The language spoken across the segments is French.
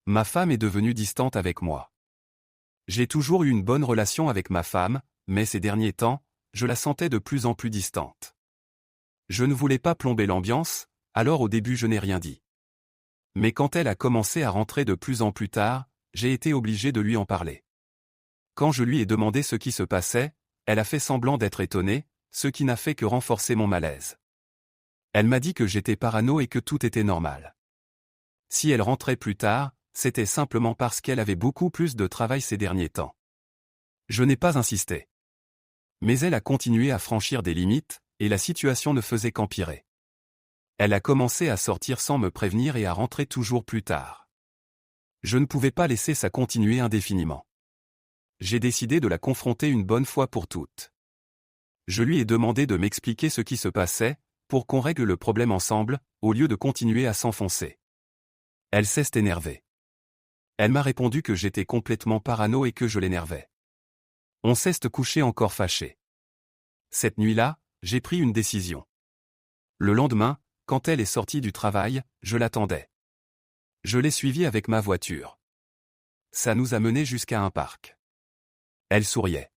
Ma femme est devenue distante avec moi. J'ai toujours eu une bonne relation avec ma femme, mais ces derniers temps, je la sentais de plus en plus distante. Je ne voulais pas plomber l'ambiance, alors au début je n'ai rien dit. Mais quand elle a commencé à rentrer de plus en plus tard, j'ai été obligé de lui en parler. Quand je lui ai demandé ce qui se passait, elle a fait semblant d'être étonnée, ce qui n'a fait que renforcer mon malaise. Elle m'a dit que j'étais parano et que tout était normal. Si elle rentrait plus tard, c'était simplement parce qu'elle avait beaucoup plus de travail ces derniers temps. Je n'ai pas insisté. Mais elle a continué à franchir des limites, et la situation ne faisait qu'empirer. Elle a commencé à sortir sans me prévenir et à rentrer toujours plus tard. Je ne pouvais pas laisser ça continuer indéfiniment. J'ai décidé de la confronter une bonne fois pour toutes. Je lui ai demandé de m'expliquer ce qui se passait, pour qu'on règle le problème ensemble, au lieu de continuer à s'enfoncer. Elle s'est énervée. Elle m'a répondu que j'étais complètement parano et que je l'énervais. On s'est couché encore fâché. Cette nuit-là, j'ai pris une décision. Le lendemain, quand elle est sortie du travail, je l'attendais. Je l'ai suivie avec ma voiture. Ça nous a menés jusqu'à un parc. Elle souriait.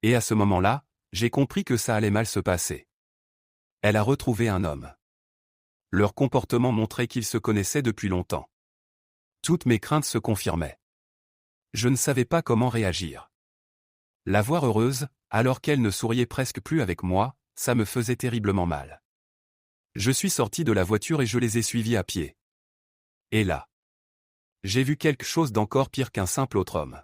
Et à ce moment-là, j'ai compris que ça allait mal se passer. Elle a retrouvé un homme. Leur comportement montrait qu'ils se connaissaient depuis longtemps. Toutes mes craintes se confirmaient. Je ne savais pas comment réagir. La voir heureuse, alors qu'elle ne souriait presque plus avec moi, ça me faisait terriblement mal. Je suis sorti de la voiture et je les ai suivis à pied. Et là, j'ai vu quelque chose d'encore pire qu'un simple autre homme.